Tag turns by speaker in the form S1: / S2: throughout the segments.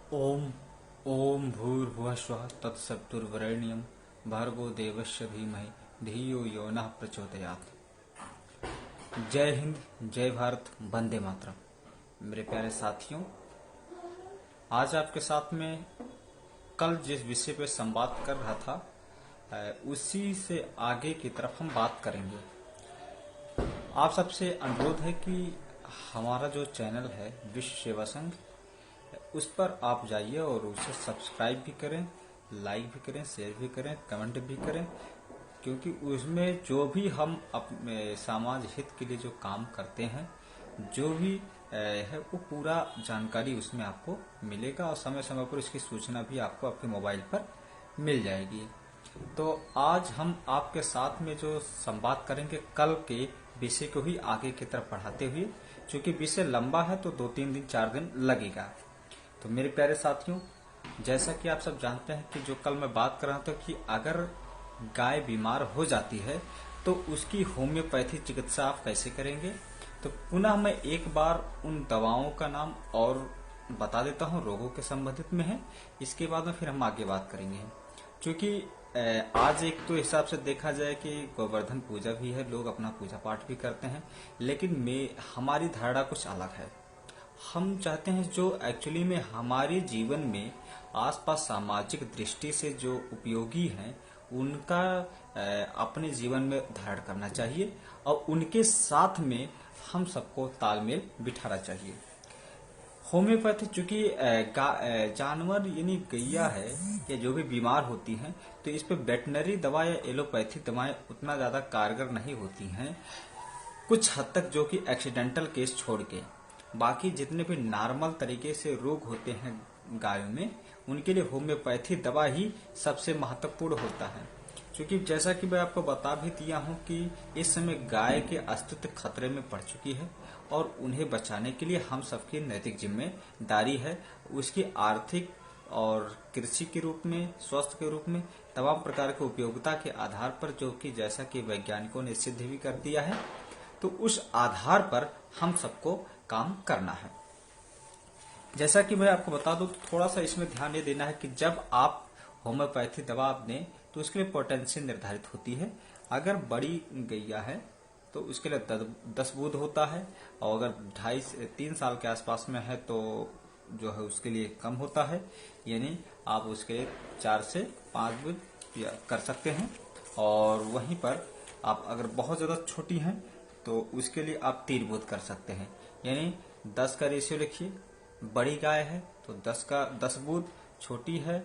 S1: ओम ओम भूर्भुवः स्वः तत्सवितुर्वरेण्यं भर्गो देवस्य धीमहि धियो यो नः प्रचोदयात्। जय हिंद, जय भारत, वंदे मातरम। मेरे प्यारे साथियों, आज आपके साथ में कल जिस विषय पे संवाद कर रहा था उसी से आगे की तरफ हम बात करेंगे। आप सबसे अनुरोध है कि हमारा जो चैनल है विश्व सेवा संघ, उस पर आप जाइए और उसे सब्सक्राइब भी करें, लाइक भी करें, शेयर भी करें, कमेंट भी करें, क्योंकि उसमें जो भी हम अपने समाज हित के लिए जो काम करते हैं, जो भी है वो पूरा जानकारी उसमें आपको मिलेगा और समय समय पर इसकी सूचना भी आपको आपके मोबाइल पर मिल जाएगी। तो आज हम आपके साथ में जो संवाद करेंगे कल के विषय को ही आगे की तरफ बढ़ाते हुए, क्योंकि विषय लंबा है तो 2-3 दिन 4 दिन लगेगा। तो मेरे प्यारे साथियों, जैसा कि आप सब जानते हैं कि जो कल मैं बात कर रहा था कि अगर गाय बीमार हो जाती है तो उसकी होम्योपैथी चिकित्सा आप कैसे करेंगे। तो पुनः मैं एक बार उन दवाओं का नाम और बता देता हूं, रोगों के संबंधित में है। इसके बाद में फिर हम आगे बात करेंगे, क्योंकि आज एक तो हिसाब से देखा जाए कि गोवर्धन पूजा भी है, लोग अपना पूजा पाठ भी करते हैं, लेकिन हमारी धारणा कुछ अलग है। हम चाहते हैं जो एक्चुअली में हमारे जीवन में आसपास सामाजिक दृष्टि से जो उपयोगी हैं उनका अपने जीवन में धारण करना चाहिए और उनके साथ में हम सबको तालमेल बिठाना चाहिए। होम्योपैथी चूंकि जानवर यानी गैया है या जो भी बीमार होती हैं, तो इस पे वेटनरी दवा या एलोपैथी दवाएं उतना ज्यादा कारगर नहीं होती हैं, कुछ हद तक, जो कि एक्सीडेंटल केस छोड़ के। बाकी जितने भी नॉर्मल तरीके से रोग होते हैं गायों में, उनके लिए होम्योपैथी दवा ही सबसे महत्वपूर्ण होता है। क्योंकि जैसा कि मैं आपको बता भी दिया हूं कि इस समय गाय के अस्तित्व खतरे में पड़ चुकी है और उन्हें बचाने के लिए हम सबकी नैतिक जिम्मेदारी है। उसकी आर्थिक और कृषि के रूप में, स्वास्थ्य के रूप में, तमाम प्रकार की उपयोगिता के आधार पर, जो कि जैसा कि वैज्ञानिकों ने सिद्ध भी कर दिया है, तो उस आधार पर हम सबको काम करना है। जैसा कि मैं आपको बता दूं, तो थोड़ा सा इसमें ध्यान ये देना है कि जब आप होम्योपैथी दवा आप दें तो उसके लिए पोटेंशियल निर्धारित होती है। अगर बड़ी गैया है तो उसके लिए 10 बूंद होता है, और अगर 2.5 से 3 साल के आसपास में है तो जो है उसके लिए कम होता है, यानी आप उसके लिए 4 से 5 बूंद कर सकते हैं। और वहीं पर आप अगर बहुत ज्यादा छोटी हैं तो उसके लिए आप 3 बूंद कर सकते हैं, यानी 10 का रेशियो लिखिए। बड़ी गाय है तो 10 बूंद, छोटी है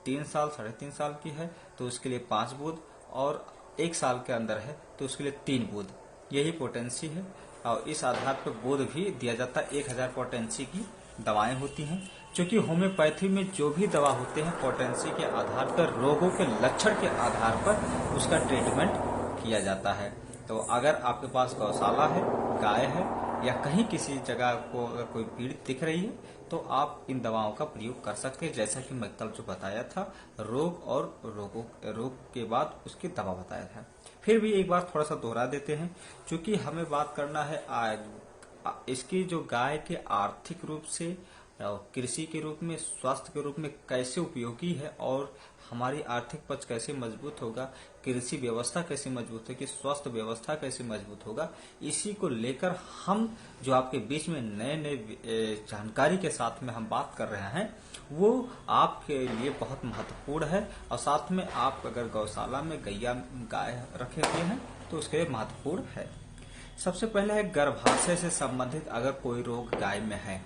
S1: 3 साल 3.5 साल की है तो उसके लिए 5 बूंद, और 1 साल के अंदर है तो उसके लिए 3 बूंद। यही पोटेंसी है और इस आधार पर बूंद भी दिया जाता है। 1000 पोटेंसी की दवाएं होती हैं, क्योंकि होम्योपैथी में जो भी दवा होते हैं पोटेंसी के आधार पर, रोगों के लक्षण के आधार पर उसका ट्रीटमेंट किया जाता है। तो अगर आपके पास गौशाला है, गाय है, या कहीं किसी जगह को अगर कोई पीड़ित दिख रही है तो आप इन दवाओं का प्रयोग कर सकते हैं। जैसा कि मैं कल जो बताया था, रोग के बाद उसकी दवा बताया था। फिर भी एक बार थोड़ा सा दोहरा देते हैं, क्योंकि हमें बात करना है इसकी जो गाय के आर्थिक रूप से, कृषि के रूप में, स्वास्थ्य के रूप में कैसे उपयोगी है और हमारी आर्थिक पक्ष कैसे मजबूत होगा, कृषि व्यवस्था कैसे मजबूत होगी, स्वास्थ्य व्यवस्था कैसे मजबूत होगा। इसी को लेकर हम जो आपके बीच में नए नए जानकारी के साथ में हम बात कर रहे हैं, वो आपके लिए बहुत महत्वपूर्ण है। और साथ में आप अगर गौशाला में गाय रखे हुए हैं तो उसके लिए महत्वपूर्ण है। सबसे पहले है गर्भाशय से संबंधित अगर कोई रोग गाय में है,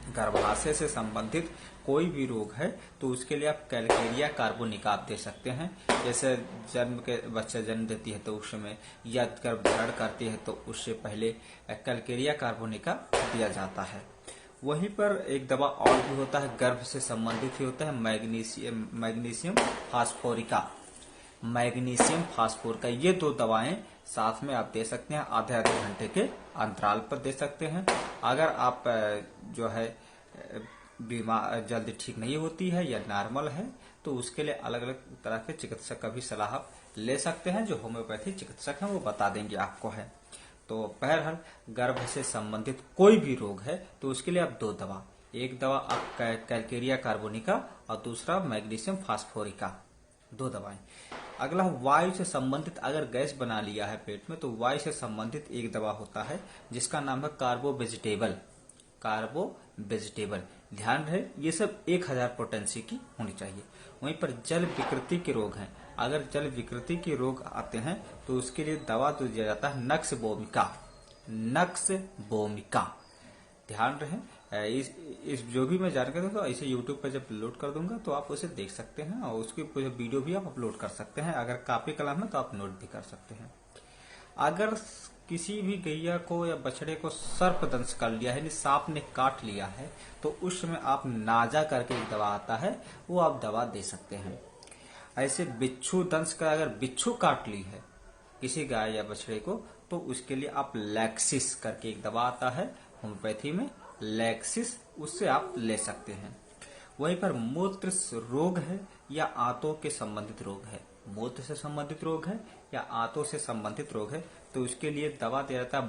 S1: गर्भाशय से संबंधित कोई भी रोग है तो उसके लिए आप कैलकेरिया कार्बोनिका आप दे सकते हैं। जैसे जन्म के बच्चा जन्म देती है तो उस समय, या गर्भधारण करती है तो उससे पहले कैलकेरिया कार्बोनिका दिया जाता है। वहीं पर एक दवा और भी होता है, गर्भ से संबंधित ही होता है, मैग्नीशियम फास्फोरिका। मैग्नीशियम फास्फोर का ये 2 दवाएं साथ में आप दे सकते हैं, आधे आधे घंटे के अंतराल पर दे सकते हैं। अगर आप जो है बीमार जल्दी ठीक नहीं होती है या नॉर्मल है तो उसके लिए अलग अलग तरह के चिकित्सक का भी सलाह ले सकते हैं, जो होम्योपैथी चिकित्सक हैं वो बता देंगे आपको है। तो बहरहाल गर्भ से संबंधित कोई भी रोग है तो उसके लिए आप 2 दवा, एक दवा आप कैलकेरिया कार्बोनिका और दूसरा मैग्नीशियम फास्फोरिका, 2 दवाएं। अगला वायु से संबंधित अगर गैस बना लिया है पेट में तो वायु से संबंधित एक दवा होता है जिसका नाम है कार्बोवेजिटेबल। कार्बोवेजिटेबल, ध्यान रहे ये सब 1000 पोटेंसी की होनी चाहिए। वहीं पर जल विकृति के रोग हैं, अगर जल विकृति के रोग आते हैं तो उसके लिए दवा तो दिया जाता है नक्स बोमिका। ध्यान रहे इस जो भी मैं जानकारी दूंगा ऐसे यूट्यूब पर जब लोड कर दूंगा तो आप उसे देख सकते हैं और उसकी वीडियो भी आप अपलोड कर सकते हैं। अगर कॉपी कलम है तो आप नोट भी कर सकते हैं। अगर किसी भी गैया को या बछड़े को सर्प दंश कर लिया है, यानी सांप ने काट लिया है, तो उस समय आप नाजा करके एक दवा आता है वो आप दवा दे सकते हैं। ऐसे बिच्छू दंश का अगर बिच्छू काट ली है किसी गाय या बछड़े को तो उसके लिए आप लैक्सिस करके एक दवा आता है होम्योपैथी में, लैक्सिस, उससे आप ले सकते हैं। वहीं पर मूत्र रोग है या आंतों के संबंधित रोग है, मूत्र से संबंधित रोग है या आंतों से संबंधित रोग है तो उसके लिए दवा दिया जाता है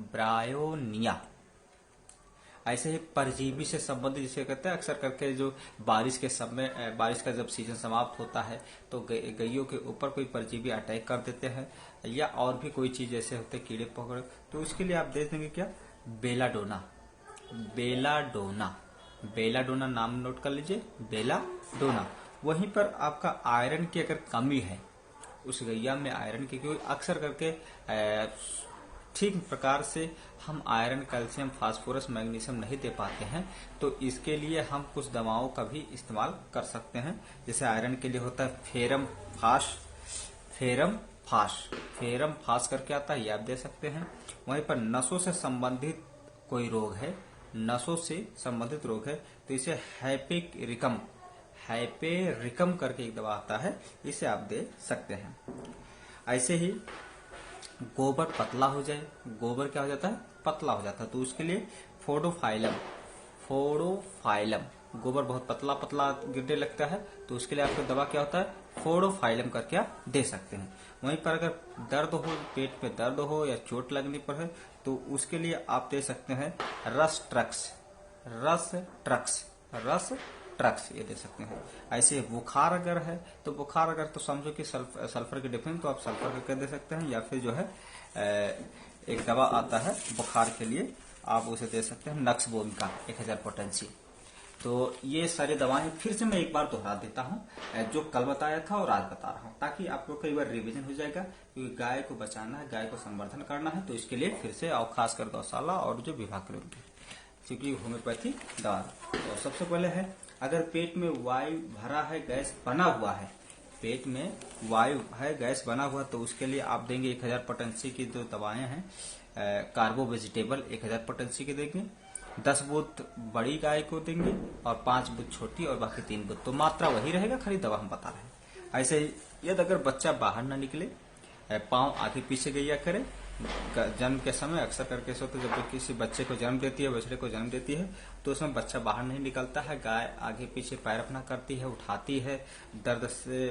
S1: ब्रायोनिया। ऐसे ही परजीवी से संबंधित जिसे कहते हैं अक्सर करके जो बारिश के समय, बारिश का जब सीजन समाप्त होता है तो गैयों के ऊपर कोई परजीवी अटैक कर देते हैं या और भी कोई चीज ऐसे होते हैं कीड़े पकड़े, तो उसके लिए आप दे देंगे क्या, बेलाडोना नाम नोट कर लीजिए, बेलाडोना। वहीं पर आपका आयरन की अगर कमी है उस गैया में आयरन की, क्योंकि अक्सर करके ठीक प्रकार से हम आयरन, कैल्शियम, फास्फोरस, मैग्नीशियम नहीं दे पाते हैं तो इसके लिए हम कुछ दवाओं का भी इस्तेमाल कर सकते हैं। जैसे आयरन के लिए होता है फेरम फास करके आता है, ये आप दे सकते हैं। वहीं पर नसों से संबंधित कोई रोग है, नसों से संबंधित रोग है तो इसे हाइपेरिकम करके एक दवा आता है, इसे आप दे सकते हैं। ऐसे ही गोबर पतला हो जाए, गोबर क्या हो जाता है, पतला हो जाता है, तो उसके लिए फोडोफाइलम, गोबर बहुत पतला गिरने लगता है तो उसके लिए आपको दवा क्या होता है, फोडोफाइलम करके आप दे सकते हैं। वहीं पर अगर दर्द हो, पेट में दर्द हो या चोट लगने पर है तो उसके लिए आप दे सकते हैं रस ट्रक्स, ये दे सकते हैं। ऐसे बुखार अगर है तो समझो कि सल्फर के डिफरेंस तो आप सल्फर करके दे सकते हैं, या फिर जो है एक दवा आता है बुखार के लिए आप उसे दे सकते हैं नक्स बोमिका 1000 पोटेंसी। तो ये सारी दवाएं फिर से मैं एक बार दोहरा देता हूं जो कल बताया था और आज बता रहा हूं, ताकि आप लोग कई बार रिवीजन हो जाएगा, क्योंकि गाय को बचाना है, गाय को संवर्धन करना है, तो इसके लिए फिर से और खासकर गौशाला और जो विभाग के लोग, क्योंकि होम्योपैथी दवा। तो सबसे पहले है अगर पेट में वायु भरा है, गैस बना हुआ है, पेट में वायु है, गैस बना हुआ, तो उसके लिए आप देंगे 1000 पोटेंसी की जो दवाएं हैं कार्बोवेजिटेबल 1000 पोटेंसी के देंगे, 10 बूथ बड़ी गाय को देंगे और 5 बूथ छोटी और बाकी 3 बूथ, तो मात्रा वही रहेगा, खाली दवा हम बता रहे हैं। ऐसे ही यदि अगर बच्चा बाहर न निकले, पांव आगे पीछे गैया करे, जन्म के समय अक्सर करके ऐसा होता है जब किसी बच्चे को जन्म देती है, बछड़े को जन्म देती है, तो उसमें बच्चा बाहर नहीं निकलता है, गाय आगे पीछे पैर अपना करती है, उठाती है, दर्द से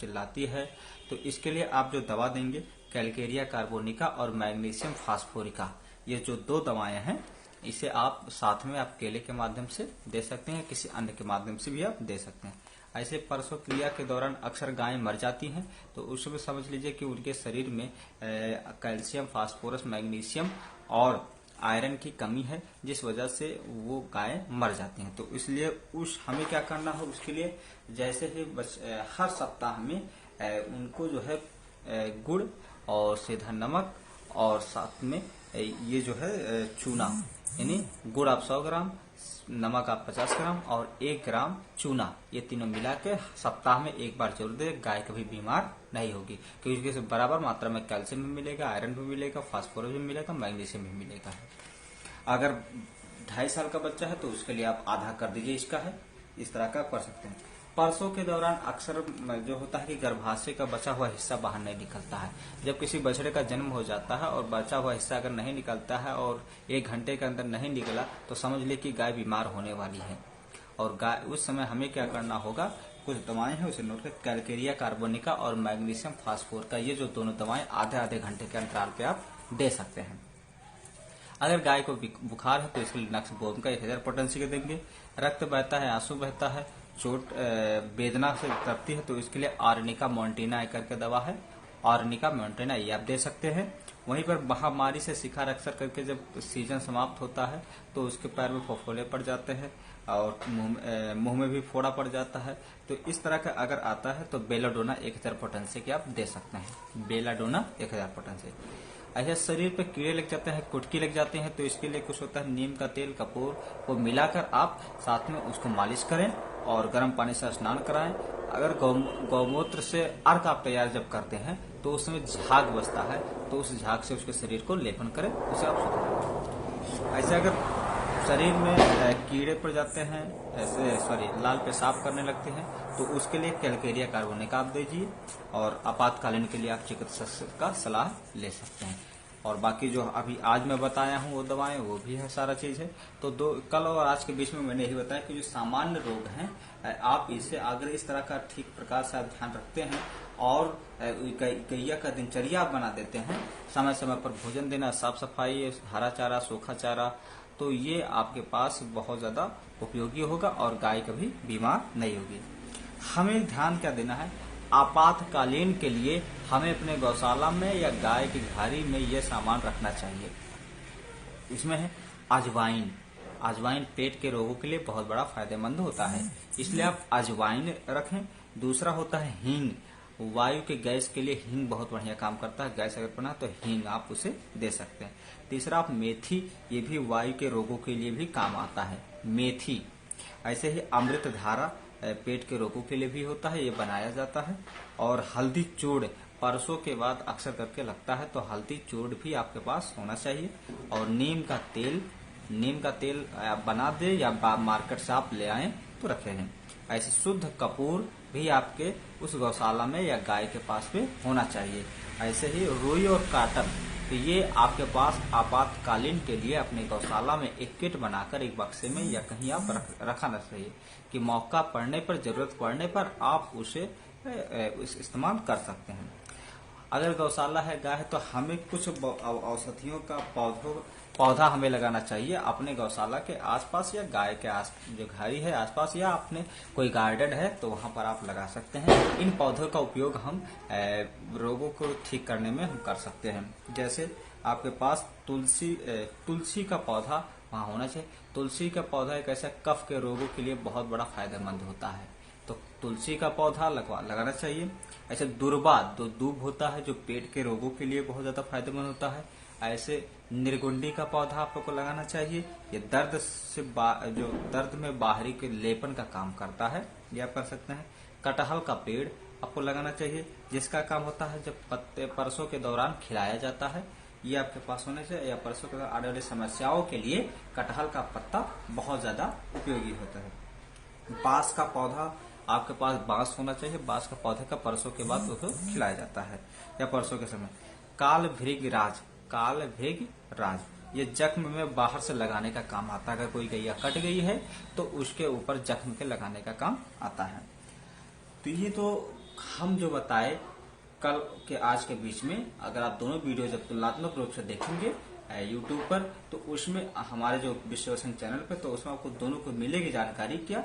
S1: चिल्लाती है, तो इसके लिए आप जो दवा देंगे कैलकेरिया कार्बोनिका और मैग्नीशियम फास्फोरिका, ये जो 2 दवाएं हैं, इसे आप साथ में आप केले के माध्यम से दे सकते हैं, किसी अन्य के माध्यम से भी आप दे सकते हैं। ऐसे प्रसव क्रिया के दौरान अक्सर गायें मर जाती हैं, तो उसमें समझ लीजिए कि उनके शरीर में कैल्शियम, फास्फोरस, मैग्नीशियम और आयरन की कमी है, जिस वजह से वो गायें मर जाती हैं। तो इसलिए हमें क्या करना है उसके लिए, जैसे ही हर सप्ताह में उनको जो है गुड़ और सेंधा नमक और साथ में ये जो है चूना, यानी गुड़ आप 100 ग्राम, नमक आप 50 ग्राम और 1 ग्राम चूना, ये तीनों मिला के सप्ताह में एक बार जरूर दे। गाय कभी बीमार नहीं होगी, क्योंकि इससे बराबर मात्रा में कैल्शियम भी मिलेगा, आयरन भी मिलेगा, फास्फोरस भी मिलेगा, मैग्नीशियम भी मिलेगा। अगर 2.5 साल का बच्चा है तो उसके लिए आप आधा कर दीजिए, इसका है, इस तरह का कर सकते हैं। प्रसव के दौरान अक्सर जो होता है कि गर्भाशय का बचा हुआ हिस्सा बाहर नहीं निकलता है। जब किसी बछड़े का जन्म हो जाता है और बचा हुआ हिस्सा अगर नहीं निकलता है और 1 घंटे के अंदर नहीं निकला तो समझ ले कि गाय बीमार होने वाली है। और गाय उस समय हमें क्या करना होगा, कुछ दवाएं हैं उसे नोट कर, कैलकेरिया कार्बोनिका और मैग्नीशियम फास्फोर का, ये जो दोनों दवाएं आधे घंटे के अंतराल पे आप दे सकते हैं। अगर गाय को बुखार है तो इसके लिए नक्सबोम का 1000 पोटेंसी का देंगे। रक्त बहता है, आंसू बहता है, चोट वेदना से तपती है तो इसके लिए आर्निका मॉन्टिना करके दवा है, आर्निका मॉन्टिना ये आप दे सकते हैं। वहीं पर महामारी से शिकार अक्सर करके जब सीजन समाप्त होता है तो उसके पैर में फफोले पड़ जाते हैं और मुंह में भी फोड़ा पड़ जाता है। तो इस तरह का अगर आता है तो बेलाडोना 1000 पोटेंसी की आप दे सकते हैं, बेलाडोना 1000 पोटेंसी। ऐसे शरीर पे कीड़े लग जाते हैं, कुटकी लग जाते हैं तो इसके लिए कुछ होता है, नीम का तेल, कपूर को मिलाकर आप साथ में उसको मालिश करें और गर्म पानी से स्नान कराएं। अगर गौमूत्र से अर्क आप तैयार जब करते हैं तो उसमें झाग बसता है तो उस झाग से उसके शरीर को लेपन करें, उसे आप सुधारें। ऐसे अगर शरीर में कीड़े पड़ जाते हैं, ऐसे लाल पेशाब करने लगते हैं तो उसके लिए कैलकेरिया कार्बोनिक आप दीजिए और आपातकालीन के लिए आप चिकित्सक का सलाह ले सकते हैं। और बाकी जो अभी आज मैं बताया हूँ वो दवाएं वो भी है, सारा चीज है। तो कल और आज के बीच में मैंने यही बताया कि जो सामान्य रोग हैं आप इसे अगर इस तरह का ठीक प्रकार से आप ध्यान रखते हैं और गैया का दिनचर्या आप बना देते हैं, समय समय पर भोजन देना, साफ सफाई, हरा चारा, सूखा चारा, तो ये आपके पास बहुत ज्यादा उपयोगी होगा और गाय कभी बीमार नहीं होगी। हमें ध्यान क्या देना है, आपातकालीन के लिए हमें अपने गौशाला में या गाय की घारी में यह सामान रखना चाहिए। इसमें है अजवाइन। अजवाइन पेट के रोगों के लिए बहुत बड़ा फायदेमंद होता है, इसलिए आप अजवाइन रखें। दूसरा होता है हींग। वायु के गैस के लिए हींग बहुत बढ़िया काम करता है, गैस अगर बना तो हींग आप उसे दे सकते हैं। तीसरा आप मेथी, ये भी वायु के रोगों के लिए भी काम आता है, मेथी। ऐसे ही अमृत धारा पेट के रोगों के लिए भी होता है, ये बनाया जाता है। और हल्दी चूर्ण परसों के बाद अक्सर करके लगता है तो हल्दी चूर्ण भी आपके पास होना चाहिए। और नीम का तेल आप बना दे या मार्केट से आप ले आए तो रखे हैं। ऐसे शुद्ध कपूर भी आपके उस गौशाला में या गाय के पास में होना चाहिए। ऐसे ही रुई और काटन, तो ये आपके पास आपातकालीन के लिए अपने गौशाला में एक किट बनाकर एक बक्से में या कहीं आप रखना चाहिए कि मौका पड़ने पर, जरूरत पड़ने पर आप उसे इस्तेमाल कर सकते हैं। अगर गौशाला है, गाय है, तो हमें कुछ औषधियों का पौधा हमें लगाना चाहिए अपने गौशाला के आसपास या गाय के जो घारी है आसपास, या अपने कोई गार्डन है तो वहां पर आप लगा सकते हैं। इन पौधों का उपयोग हम रोगों को ठीक करने में हम कर सकते हैं। जैसे आपके पास तुलसी का पौधा वहां होना चाहिए। तुलसी का पौधा एक ऐसा कफ के रोगों के लिए बहुत बड़ा फायदेमंद होता है, तो तुलसी का पौधा लगाना चाहिए। ऐसे दूब होता है जो पेट के रोगों के लिए बहुत ज्यादा फायदेमंद होता है। ऐसे निर्गुंडी का पौधा आपको लगाना चाहिए, ये जो दर्द में बाहरी के लेपन का काम करता है, ये आप कर सकते हैं। कटहल का पेड़ आपको लगाना चाहिए, जिसका काम होता है जब पत्ते परसों के दौरान खिलाया जाता है, ये आपके पास होने चाहिए। या परसों के आने वाली समस्याओं के लिए कटहल का पत्ता बहुत ज्यादा उपयोगी होता है। बांस का पौधा आपके पास बांस होना चाहिए, बांस का पौधे का परसों के बाद उसको खिलाया जाता है या परसों के समय। काल भृग राज, ये जख्म में बाहर से लगाने का काम आता है। अगर कोई गैया कट गई है तो उसके ऊपर जख्म के लगाने का काम आता है। तो ये तो हम जो बताए कल के आज के बीच में, अगर आप दोनों वीडियो जब तुलनात्मक रूप से देखेंगे यूट्यूब पर तो उसमें हमारे जो विश्वसनीय चैनल पे, तो उसमें आपको दोनों को मिलेगी जानकारी क्या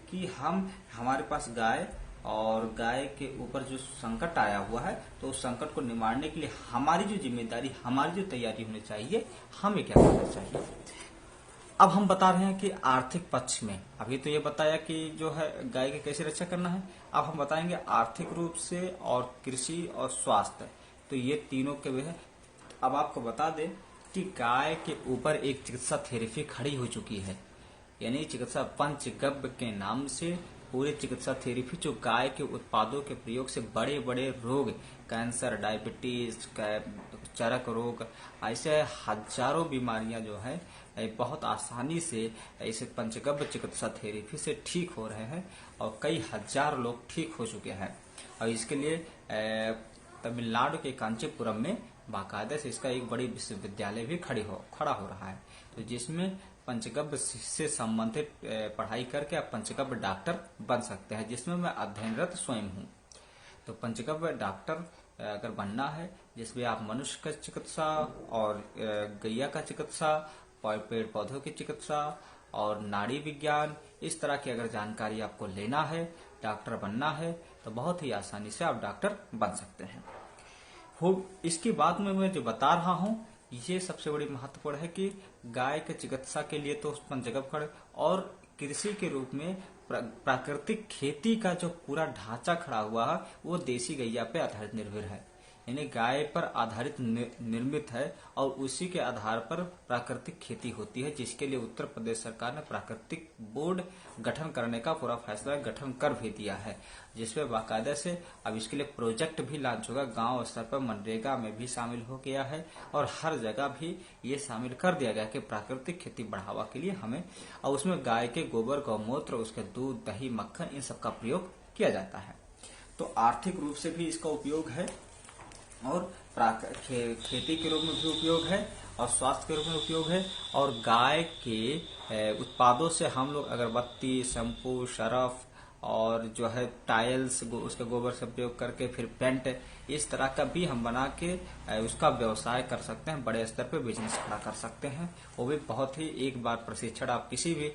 S1: कि हमारे पास गाय और गाय के ऊपर जो संकट आया हुआ है तो उस संकट को निवारने के लिए हमारी जो जिम्मेदारी, हमारी जो तैयारी होनी चाहिए, हमें क्या करना चाहिए। अब हम बता रहे हैं कि आर्थिक पक्ष में, अभी तो ये बताया कि जो है गाय की कैसे रक्षा करना है, अब हम बताएंगे आर्थिक रूप से और कृषि और स्वास्थ्य, तो ये तीनों के है। अब आपको बता दें कि गाय के ऊपर एक चिकित्सा थेरेपी खड़ी हो चुकी है, यानी चिकित्सा पंचगव्य के नाम से पूरी चिकित्सा थेरेपी, जो गाय के उत्पादों के प्रयोग से बड़े बड़े रोग, कैंसर, डायबिटीज, चरक रोग, ऐसे हजारों बीमारियां जो है बहुत आसानी से इस पंचगव्य चिकित्सा थेरेपी से ठीक हो रहे हैं और कई हजार लोग ठीक हो चुके हैं। और इसके लिए तमिलनाडु के कांचीपुरम में बाकायदा से इसका एक बड़ी विश्वविद्यालय भी खड़ा हो रहा है, तो जिसमें पंचगव्य से संबंधित पढ़ाई करके आप पंचगव्य डॉक्टर बन सकते हैं, जिसमें मैं अध्ययनरत स्वयं हूँ। तो पंचगव्य डॉक्टर अगर बनना है जिसमें आप मनुष्य का चिकित्सा और गैया का चिकित्सा, पेड़ पौधों की चिकित्सा और नाड़ी विज्ञान, इस तरह की अगर जानकारी आपको लेना है, डॉक्टर बनना है, तो बहुत ही आसानी से आप डॉक्टर बन सकते हैं। इसकी बात में मैं जो बता रहा हूँ ये सबसे बड़ी महत्वपूर्ण है कि गाय के चिकित्सा के लिए तो पंचगव्य और कृषि के रूप में प्राकृतिक खेती का जो पूरा ढांचा खड़ा हुआ है वो देसी गैया पे आधारित निर्भर है, यानी गाय पर आधारित निर्मित है और उसी के आधार पर प्राकृतिक खेती होती है, जिसके लिए उत्तर प्रदेश सरकार ने प्राकृतिक बोर्ड गठन करने का पूरा फैसला गठन कर भी दिया है, जिसमें बाकायदा से अब इसके लिए प्रोजेक्ट भी लॉन्च होगा। गांव स्तर पर मनरेगा में भी शामिल हो गया है और हर जगह भी ये शामिल कर दिया गया कि प्राकृतिक खेती बढ़ावा के लिए हमें, और उसमें गाय के गोबर, गौमूत्र, उसके दूध, दही, मक्खन, इन सब का प्रयोग किया जाता है। तो आर्थिक रूप से भी इसका उपयोग है और खेती के रूप में भी उपयोग है और स्वास्थ्य के रूप में उपयोग है। और गाय के उत्पादों से हम लोग अगरबत्ती, शैम्पू, सरफ और जो है टाइल्स, उसके गोबर से प्रयोग करके फिर पेंट, इस तरह का भी हम बना के उसका व्यवसाय कर सकते हैं, बड़े स्तर पे बिजनेस खड़ा कर सकते हैं। वो भी बहुत ही, एक बार प्रशिक्षण आप किसी भी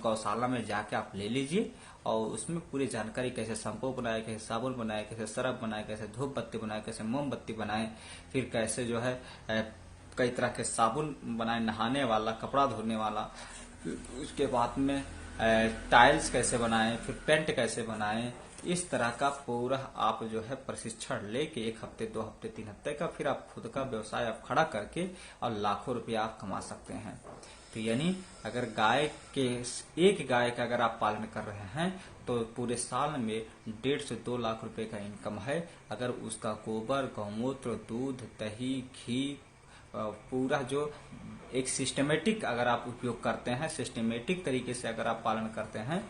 S1: गौशाला में जाके आप ले लीजिए और उसमें पूरी जानकारी, कैसे शैम्पू बनाए, कैसे साबुन बनाए, कैसे सरफ बनाए, कैसे धूप बत्ती बनाए, कैसे मोमबत्ती बनाए, फिर कैसे जो है कई तरह के साबुन बनाए, नहाने वाला, कपड़ा धोने वाला, उसके बाद में टाइल्स कैसे बनाएं, फिर पेंट कैसे बनाएं, इस तरह का पूरा आप जो है प्रशिक्षण लेके 1 हफ्ते, 2 हफ्ते, 3 हफ्ते का फिर आप खुद का व्यवसाय आप खड़ा करके और लाखों रुपया आप कमा सकते हैं। तो यानी अगर एक गाय का अगर आप पालन कर रहे हैं तो पूरे साल में 1.5 से 2 लाख रुपए का इनकम है। अगर उसका गोबर, गौमूत्र, दूध, दही, घी, पूरा जो एक सिस्टमेटिक अगर आप उपयोग करते हैं, सिस्टमेटिक तरीके से अगर आप पालन करते हैं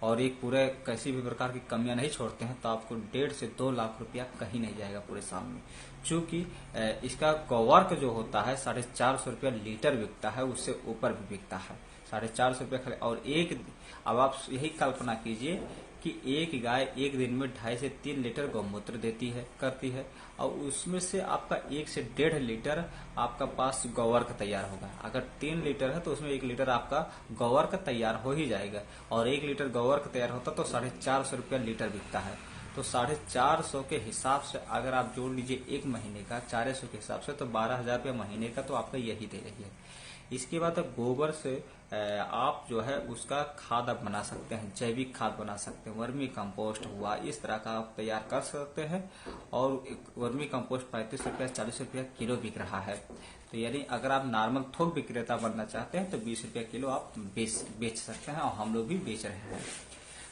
S1: और एक पूरे किसी भी प्रकार की कमियां नहीं छोड़ते हैं, तो आपको 1.5 से 2 लाख रुपया कहीं नहीं जाएगा पूरे साल में। चूंकि इसका गोवर्क जो होता है 450 रुपया लीटर बिकता है, उससे ऊपर भी बिकता है 450 रुपया। और अब आप यही कल्पना कीजिए कि एक गाय एक दिन में 2.5 से 3 लीटर गौमूत्र करती है और उसमें से आपका 1 से 1.5 लीटर आपका पास गोवर्क तैयार होगा। अगर 3 लीटर है तो उसमें 1 लीटर आपका गोवर्क तैयार हो ही जाएगा और 1 लीटर गोवर्क तैयार होता तो 450 रुपया लीटर बिकता है। तो 450 के हिसाब से अगर आप जोड़ लीजिए एक महीने का 400 के हिसाब से, तो 12,000 रुपया महीने का तो आपका यही दे रही है। इसके बाद गोबर से आप जो है उसका खाद आप बना सकते हैं, जैविक खाद बना सकते हैं, वर्मी कंपोस्ट हुआ, इस तरह का आप तैयार कर सकते हैं। और वर्मी कंपोस्ट 35 रुपया 40 रुपया किलो बिक रहा है। तो यानी अगर आप नॉर्मल थोक विक्रेता बनना चाहते हैं तो 20 रुपया किलो आप बेच सकते हैं और हम लोग भी बेच रहे हैं।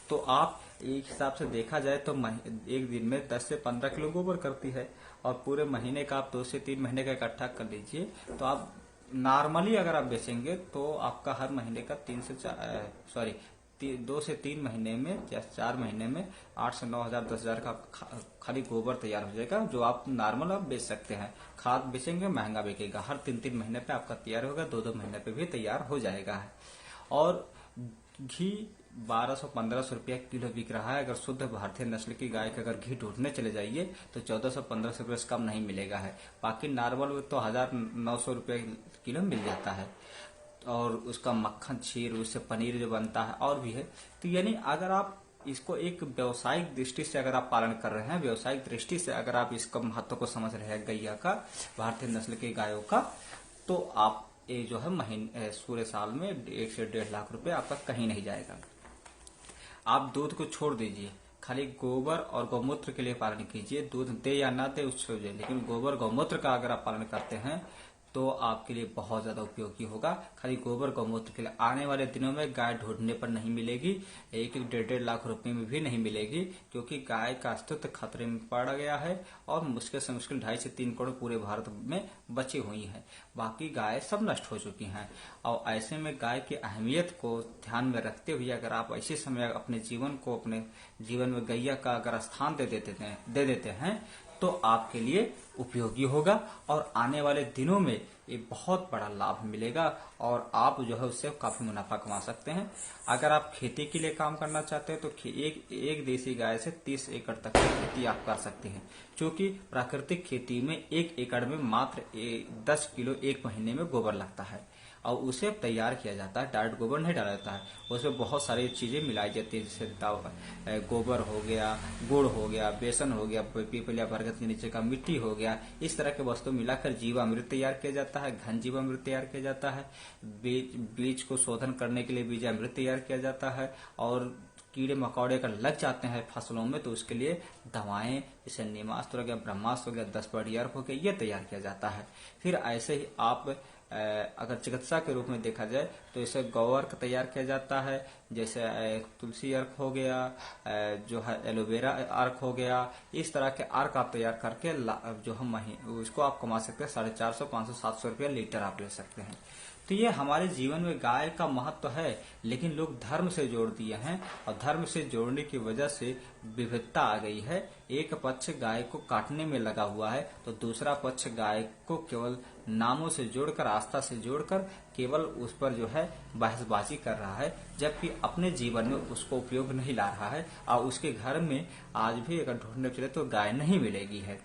S1: तो आप एक हिसाब से देखा जाए तो एक दिन में 10 से 15 किलो गोबर करती है और पूरे महीने का आप 2 से 3 महीने का इकट्ठा कर लीजिए। तो आप नॉर्मली अगर आप बेचेंगे तो आपका हर महीने का 2 से 3 महीने में या 4 महीने में 8 से 9 हजार 10 हजार का खाली गोबर तैयार हो जाएगा, जो आप नॉर्मल आप बेच सकते हैं। खाद बेचेंगे महंगा बिकेगा, हर 3-3 महीने पे आपका तैयार होगा, 2-2 महीने पे भी तैयार हो जाएगा। और घी 1200-1500 रुपया किलो बिक रहा है। अगर शुद्ध भारतीय नस्ल की गाय का अगर घी ढूंढने चले जाइए तो 1400-1500 रुपये से कम नहीं मिलेगा है। बाकी नॉर्मल में तो 1900 रुपये किलो मिल जाता है। और उसका मक्खन, छीर, उससे पनीर जो बनता है और भी है। तो यानी अगर आप इसको एक व्यावसायिक दृष्टि से अगर आप पालन कर रहे हैं, व्यावसायिक दृष्टि से अगर आप इसका महत्व को समझ रहे हैं गैया का, भारतीय नस्ल की गायों का, तो आप ये जो है पूरे साल में 1 से 1.5 लाख रुपए आपका कहीं नहीं जाएगा। आप दूध को छोड़ दीजिए, खाली गोबर और गौमूत्र के लिए पालन कीजिए। दूध दे या ना दे उससे, लेकिन गोबर गौमूत्र का अगर आप पालन करते हैं तो आपके लिए बहुत ज्यादा उपयोगी होगा। खाली गोबर गौमूत्र के लिए आने वाले दिनों में गाय ढूंढने पर नहीं मिलेगी, 1-1.5 लाख रुपए में भी नहीं मिलेगी, क्योंकि गाय का अस्तित्व खतरे में पड़ गया है और मुश्किल से मुश्किल 2.5 से 3 करोड़ पूरे भारत में बची हुई है। बाकी गाय सब नष्ट हो चुकी हैं। और ऐसे में गाय की अहमियत को ध्यान में रखते हुए अगर आप ऐसे समय अपने जीवन में गैया का अगर स्थान दे देते हैं तो आपके लिए उपयोगी होगा और आने वाले दिनों में ये बहुत बड़ा लाभ मिलेगा और आप जो है उससे काफी मुनाफा कमा सकते हैं। अगर आप खेती के लिए काम करना चाहते हैं तो एक देसी गाय से 30 एकड़ तक की खेती आप कर सकते हैं, क्योंकि प्राकृतिक खेती में 1 एकड़ में मात्र 10 किलो एक महीने में गोबर लगता है और उसे तैयार किया जाता है। डायरेक्ट गोबर नहीं डाला जाता है, उसमें बहुत सारी चीजें मिलाई जाती है, जैसे गोबर हो गया, गुड़ हो गया, बेसन हो गया, पीपल या बरगद के नीचे का मिट्टी हो गया, इस तरह के वस्तु मिलाकर जीवामृत तैयार किया जाता है, घन जीवामृत तैयार किया जाता है, बीज को शोधन करने के लिए बीजामृत तैयार किया जाता है और कीड़े मकोड़े अगर लग जाते हैं फसलों में तो उसके लिए दवाएं जैसे नीमास्त्र हो गया, ब्रह्मास्त्र हो गया, 10 बढ़िया हो गया, ये तैयार किया जाता है। फिर ऐसे ही आप अगर चिकित्सा के रूप में देखा जाए तो इसे गौ अर्क तैयार किया जाता है, जैसे तुलसी अर्क हो गया, जो है एलोवेरा अर्क हो गया, इस तरह के अर्क आप तैयार करके जो हम उसको आप कमा सकते हैं 450, 500, 700 रुपया लीटर आप ले सकते हैं। तो ये हमारे जीवन में गाय का महत्व है, लेकिन लोग धर्म से जोड़ दिए हैं और धर्म से जोड़ने की वजह से विविधता आ गई है। एक पक्ष गाय को काटने में लगा हुआ है तो दूसरा पक्ष गाय को केवल नामों से जोड़कर, आस्था से जोड़कर केवल उस पर जो है बहसबाजी कर रहा है, जबकि अपने जीवन में उसको उपयोग नहीं ला रहा है और उसके घर में आज भी अगर ढूंढने चले तो गाय नहीं मिलेगी है,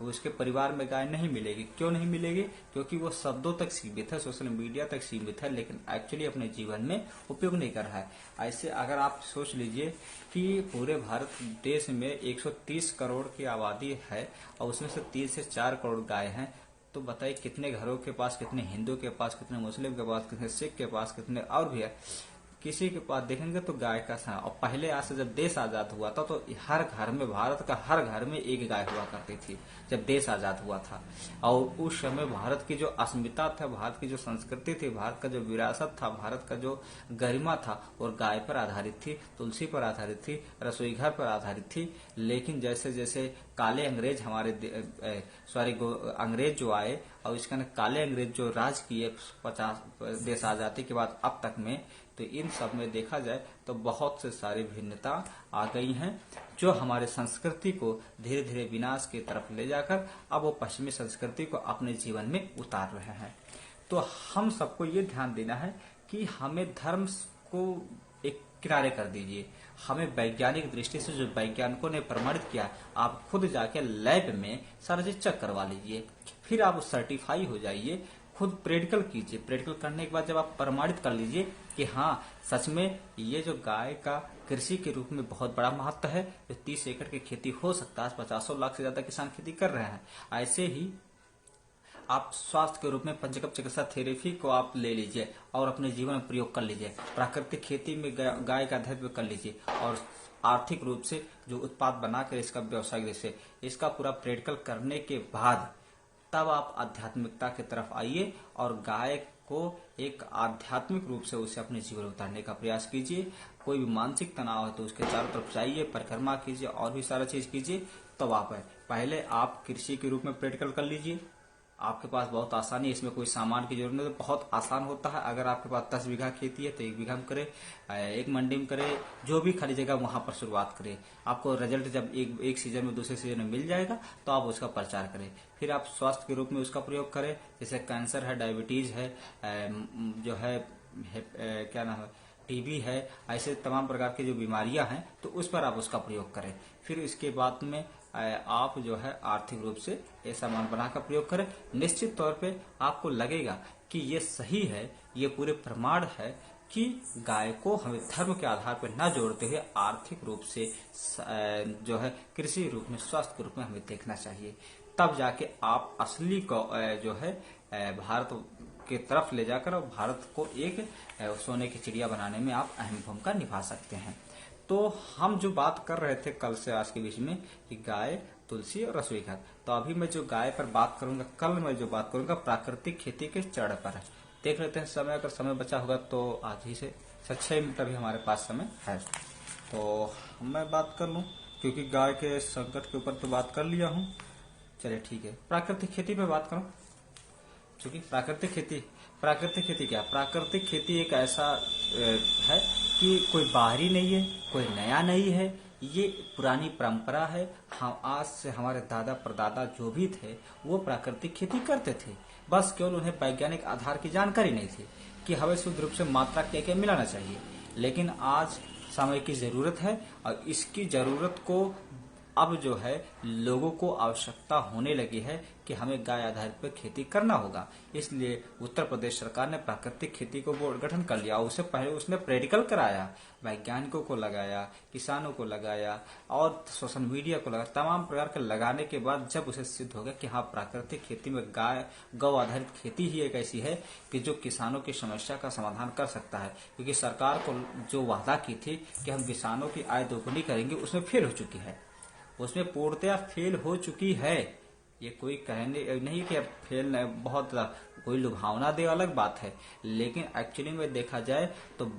S1: उसके परिवार में गाय नहीं मिलेगी। क्यों नहीं मिलेगी? क्योंकि वो शब्दों तक सीमित है, सोशल मीडिया तक सीमित है, लेकिन एक्चुअली अपने जीवन में उपयोग नहीं कर रहा है। ऐसे अगर आप सोच लीजिए कि पूरे भारत देश में 130 करोड़ की आबादी है और उसमें से 3 से 4 करोड़ गाय हैं, तो बताइए कितने घरों के पास, कितने हिंदू के पास, कितने मुस्लिम के पास, कितने सिख के पास, कितने और भी है, किसी के पास देखेंगे तो गाय का था। और पहले आज से जब देश आजाद हुआ था तो हर घर में, भारत का हर घर में एक गाय हुआ करती थी जब देश आजाद हुआ था। और उस समय भारत की जो अस्मिता था, भारत की जो संस्कृति थी, भारत का जो विरासत था, भारत का जो गरिमा था और गाय पर आधारित थी, तुलसी पर आधारित थी, रसोई घर पर आधारित थी। लेकिन जैसे जैसे काले अंग्रेज अंग्रेज जो आए और इसका काले अंग्रेज जो राज किए 50 देश आजादी के बाद अब तक में, तो इन सब में देखा जाए तो बहुत से सारी भिन्नता आ गई हैं जो हमारे संस्कृति को धीरे धीरे विनाश की तरफ ले जाकर अब वो पश्चिमी संस्कृति को अपने जीवन में उतार रहे हैं। तो हम सबको ये ध्यान देना है कि हमें धर्म को एक किनारे कर दीजिए, हमें वैज्ञानिक दृष्टि से जो वैज्ञानिकों ने प्रमाणित किया, आप खुद जाके लैब में सारा चीज चेक करवा लीजिए, फिर आप सर्टिफाई हो जाइए, खुद प्रैक्टिकल कीजिए। प्रैक्टिकल करने के बाद जब आप प्रमाणित कर लीजिए कि हाँ सच में ये जो गाय का कृषि के रूप में बहुत बड़ा महत्व है, जो 30 एकड़ की खेती हो सकता है, 50 लाख से ज्यादा किसान खेती कर रहे हैं। ऐसे ही आप स्वास्थ्य के रूप में पंचकर्म चिकित्सा थेरेपी को आप ले लीजिए और अपने जीवन में प्रयोग कर लीजिए। प्राकृतिक खेती में गाय का अध्ययन कर लीजिए और आर्थिक रूप से जो उत्पाद बनाकर इसका व्यवसायिक रूप से इसका पूरा प्रैक्टिकल करने के बाद तब आप आध्यात्मिकता की तरफ आइए और गाय को एक आध्यात्मिक रूप से उसे अपने जीवन में उतारने का प्रयास कीजिए। कोई भी मानसिक तनाव है तो उसके चारों तरफ जाइए, परिक्रमा कीजिए और भी सारा चीज कीजिए। तब आप पहले आप कृषि के रूप में प्रैक्टिकल कर लीजिए। आपके पास बहुत आसानी है, इसमें कोई सामान की जरूरत नहीं, तो बहुत आसान होता है। अगर आपके पास 10 बीघा खेती है तो 1 बीघा में करे, 1 मंडी में करे, जो भी खाली जगह वहां पर शुरुआत करें। आपको रिजल्ट जब एक सीजन में दूसरे सीजन में मिल जाएगा तो आप उसका प्रचार करें। फिर आप स्वास्थ्य के रूप में उसका प्रयोग करें, जैसे कैंसर है, डायबिटीज है, जो है क्या नाम है, टीबी है, ऐसे तमाम प्रकार की जो बीमारियां हैं तो उस पर आप उसका प्रयोग करें। फिर इसके बाद में आप जो है आर्थिक रूप से ये सामान बनाकर प्रयोग करें। निश्चित तौर पे आपको लगेगा कि ये सही है, ये पूरे प्रमाण है कि गाय को हमें धर्म के आधार पर न जोड़ते हुए आर्थिक रूप से जो है कृषि रूप में, स्वास्थ्य के रूप में हमें देखना चाहिए। तब जाके आप असली को जो है भारत की तरफ ले जाकर और भारत को एक सोने की चिड़िया बनाने में आप अहम भूमिका निभा सकते हैं। तो हम जो बात कर रहे थे कल से आज के बीच में कि गाय, तुलसी और रसोई घर, तो अभी मैं जो गाय पर बात करूंगा, कल मैं जो बात करूंगा प्राकृतिक खेती के जड़ पर है। देख लेते हैं समय, अगर समय बचा होगा तो आज ही से 6 मिनट अभी हमारे पास समय है तो मैं बात कर लूं, क्योंकि गाय के संकट के ऊपर तो बात कर लिया हूं। चलिए ठीक है, प्राकृतिक खेती पे बात करूं। क्योंकि प्राकृतिक खेती क्या? प्राकृतिक खेती एक ऐसा है कि कोई बाहरी नहीं है, कोई नया नहीं है, ये पुरानी परंपरा है। हम आज से हमारे दादा परदादा जो भी थे वो प्राकृतिक खेती करते थे, बस केवल उन्हें वैज्ञानिक आधार की जानकारी नहीं थी कि हमें शुद्ध रूप से मात्रा क्या क्या मिलाना चाहिए। लेकिन आज समय की जरूरत है और इसकी जरूरत को अब जो है लोगों को आवश्यकता होने लगी है कि हमें गाय आधारित पर खेती करना होगा। इसलिए उत्तर प्रदेश सरकार ने प्राकृतिक खेती को बोर्ड गठन कर लिया। उससे पहले उसने प्रैक्टिकल कराया, वैज्ञानिकों को लगाया, किसानों को लगाया और सोशल मीडिया को लगाया। तमाम प्रकार के लगाने के बाद जब उसे सिद्ध हो गया कि हाँ, प्राकृतिक खेती में गौ आधारित खेती ही एक ऐसी है कि जो किसानों की समस्या का समाधान कर सकता है। क्योंकि सरकार को जो वादा की थी कि हम किसानों की आय दोगुनी करेंगे, उसमें फेल हो चुकी है, उसमें पूर्णतया फेल हो चुकी है। ये कोई कहने नहीं कि अब फेल बहुत कोई लुभावना दे अलग बात है, लेकिन एक्चुअली में देखा जाए तो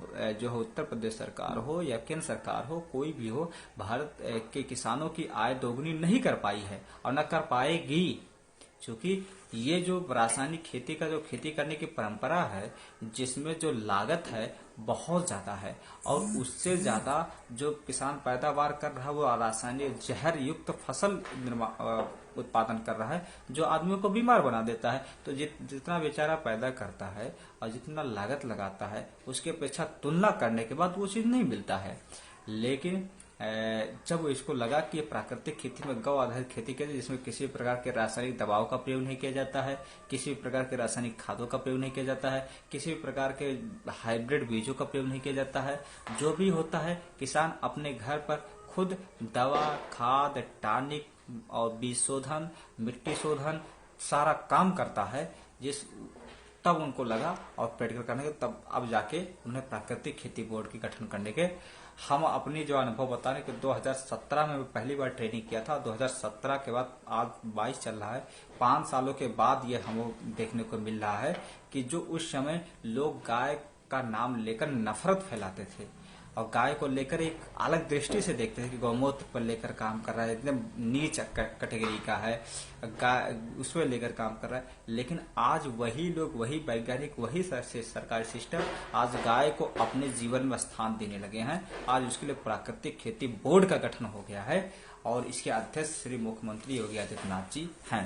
S1: जो उत्तर प्रदेश सरकार हो या केंद्र सरकार हो, कोई भी हो, भारत के किसानों की आय दोगुनी नहीं कर पाई है और न कर पाएगी। क्योंकि ये जो रासायनिक खेती का जो खेती करने की परंपरा है, जिसमें जो लागत है बहुत ज्यादा है और उससे ज्यादा जो किसान पैदावार कर रहा है वो रासायनिक जहर युक्त फसल उत्पादन कर रहा है, जो आदमियों को बीमार बना देता है। तो जितना बेचारा पैदा करता है और जितना लागत लगाता है, उसकी अपेक्षा तुलना करने के बाद वो चीज नहीं मिलता है। लेकिन जब इसको लगा कि प्राकृतिक खेती में गौ आधारित खेती की जाए, जिसमें किसी प्रकार के रासायनिक दवाओं का प्रयोग नहीं किया जाता है, किसी भी प्रकार के रासायनिक खादों का प्रयोग नहीं किया जाता है, किसी भी प्रकार के हाइब्रिड बीजों का प्रयोग नहीं किया जाता है, जो भी होता है किसान अपने घर पर खुद दवा, खाद, टॉनिक और बीज शोधन, मिट्टी शोधन सारा काम करता है। तब उनको लगा और प्रैक्टिकल करने के तब अब जाके उन्हें प्राकृतिक खेती बोर्ड की गठन करने के हम अपनी जो अनुभव बता रहे कि 2017 में पहली बार ट्रेनिंग किया था। 2017 के बाद आज 22 चल रहा है, 5 सालों के बाद ये हमें देखने को मिल रहा है कि जो उस समय लोग गाय का नाम लेकर नफरत फैलाते थे और गाय को लेकर एक अलग दृष्टि से देखते थे कि गौमूत्र पर लेकर काम कर रहा है, एकदम नीच कैटेगरी का है, गाय उसमें लेकर काम कर रहा है। लेकिन आज वही लोग, वही वैज्ञानिक, वही सरकारी सिस्टम आज गाय को अपने जीवन में स्थान देने लगे हैं। आज उसके लिए प्राकृतिक खेती बोर्ड का गठन हो गया है और इसके अध्यक्ष श्री मुख्यमंत्री योगी आदित्यनाथ जी हैं।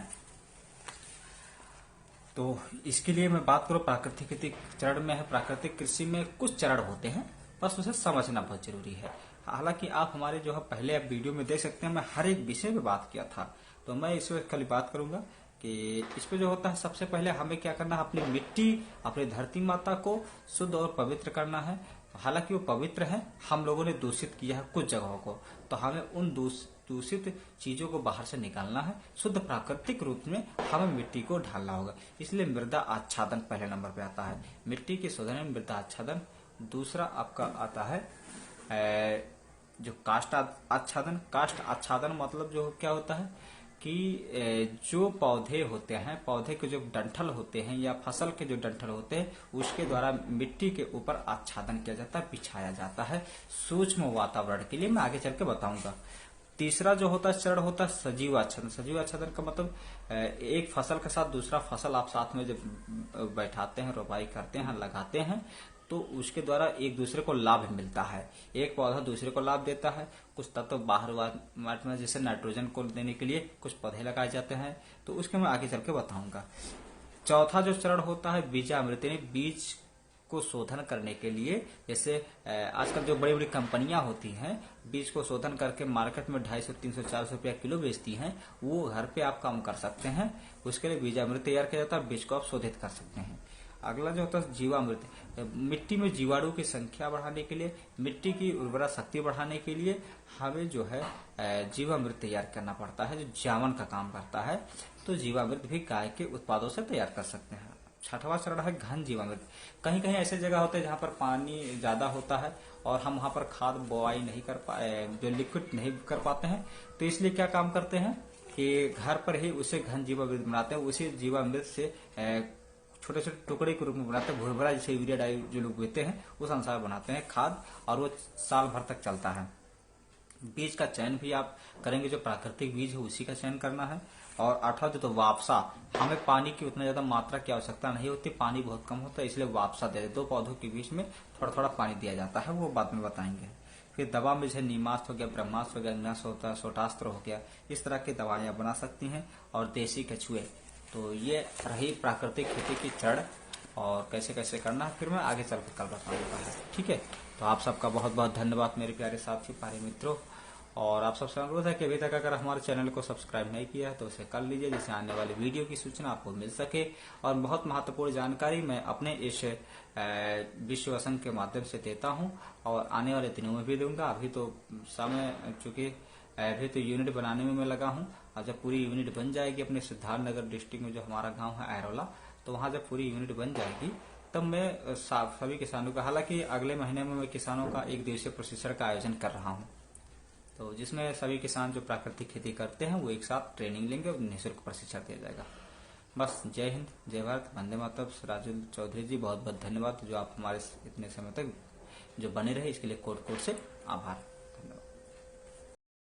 S1: तो इसके लिए मैं बात करूं, प्राकृतिक खेती चरण में है। प्राकृतिक कृषि में कुछ चरण होते हैं, बस उसे समझना बहुत जरूरी है। हालांकि आप हमारे जो है पहले आप वीडियो में देख सकते हैं, मैं हर एक विषय पे बात किया था, तो मैं इस पर खाली बात करूंगा कि इस पे जो होता है सबसे पहले हमें क्या करना है, अपनी मिट्टी, अपनी धरती माता को शुद्ध और पवित्र करना है। हालांकि वो पवित्र है, हम लोगों ने दूषित किया है कुछ जगहों को, तो हमें उन दूषित चीजों को बाहर से निकालना है। शुद्ध प्राकृतिक रूप में हमें मिट्टी को ढालना होगा। इसलिए मृदा आच्छादन पहले नंबर पे आता है। मिट्टी के शोधन में मृदा आच्छादन। दूसरा आपका आता है जो काष्ठ आच्छादन। काष्ठ आच्छादन मतलब जो क्या होता है कि जो पौधे होते हैं, पौधे के जो डंठल होते हैं या फसल के जो डंठल होते हैं, उसके द्वारा मिट्टी के ऊपर आच्छादन किया जाता है, बिछाया जाता है सूक्ष्म वातावरण के लिए। मैं आगे चल के बताऊंगा। तीसरा जो होता है चरण होता है सजीव आच्छादन। सजीव आच्छादन का मतलब एक फसल के साथ दूसरा फसल आप साथ में जब बैठाते हैं, रोपाई करते हैं, लगाते हैं, तो उसके द्वारा एक दूसरे को लाभ मिलता है। एक पौधा दूसरे को लाभ देता है। कुछ तत्व बाहर माटी में जैसे नाइट्रोजन को देने के लिए कुछ पौधे लगाए जाते हैं, तो उसके मैं आगे चल के बताऊंगा। चौथा जो चरण होता है बीजामृत, बीज को शोधन करने के लिए। जैसे आजकल जो बड़ी बड़ी कंपनियां होती हैं, बीज को शोधन करके मार्केट में 250, 300, 400 रुपया किलो बेचती हैं, वो घर पे आप काम कर सकते हैं। उसके लिए बीजामृत तैयार किया जाता है, बीज को आप शोधित कर सकते हैं। अगला जो होता है जीवामृत, मिट्टी में जीवाणु की संख्या बढ़ाने के लिए, मिट्टी की उर्वरा शक्ति बढ़ाने के लिए हमें जो है जीवामृत तैयार करना पड़ता है, जो जामन का काम करता है। तो जीवामृत भी गाय के उत्पादों से तैयार कर सकते हैं। छठवां चरण है घन जीवामृत। कहीं कहीं ऐसे जगह होते हैं जहां पर पानी ज्यादा होता है और हम वहां पर खाद बोआई नहीं कर पाए, जो लिक्विड नहीं कर पाते हैं, तो इसलिए क्या काम करते हैं कि घर पर ही उसे घन जीवामृत बनाते हैं। उसी जीवामृत से छोटे छोटे टुकड़े के रूप में बनाते हैं, भुरभुरा जैसे यूरिया डाई जो लोग देते हैं उस अनुसार बनाते हैं खाद, और वो साल भर तक चलता है। बीज का चयन भी आप करेंगे, जो प्राकृतिक बीज है उसी का चयन करना है। और 8वां जो तो वापसा, हमें पानी की उतना ज्यादा मात्रा की आवश्यकता नहीं होती, पानी बहुत कम होता है, इसलिए वापसा दे दो पौधों के बीच में थोड़ा थोड़ा पानी दिया जाता है, वो बाद में बताएंगे। फिर दवा में जैसे नीमास्त्र हो गया, ब्रह्मास्त्र हो गया, अंगास्त्र होता है, सोटास्त्र हो गया, इस तरह की दवाइयां बना सकती हैं। और देसी कछुए, तो ये रही प्राकृतिक खेती की जड़, और कैसे कैसे करना है फिर मैं आगे चल के कल बताऊंगा। ठीक है, तो आप सबका बहुत बहुत धन्यवाद मेरे प्यारे साथी, प्यारे मित्रों। और आप सबसे अनुरोध है कि अभी तक अगर हमारे चैनल को सब्सक्राइब नहीं किया है तो उसे कर लीजिए, जिससे आने वाली वीडियो की सूचना आपको मिल सके। और बहुत महत्वपूर्ण जानकारी मैं अपने इस विश्व असंघ के माध्यम से देता हूं, और आने वाले दिनों में भी दूंगा। अभी तो समय, चूंकि अभी तो यूनिट बनाने में मैं लगा हूं, और जब पूरी यूनिट बन जाएगी अपने सिद्धार्थनगर डिस्ट्रिक्ट में जो हमारा गाँव है ऐरोला, तो वहां जब पूरी यूनिट बन जाएगी तब मैं सभी किसानों का, हालांकि अगले महीने में मैं किसानों का 1 दिवसीय प्रशिक्षण का आयोजन कर रहा हूं, तो जिसमें सभी किसान जो प्राकृतिक खेती करते हैं वो एक साथ ट्रेनिंग लेंगे और निःशुल्क प्रशिक्षण दिया जाएगा। बस, जय हिंद, जय भारत, वंदे मातरम। राजुल चौधरी जी बहुत बहुत धन्यवाद, जो आप हमारे इतने समय तक जो बने रहे इसके लिए कोट कोट से आभार।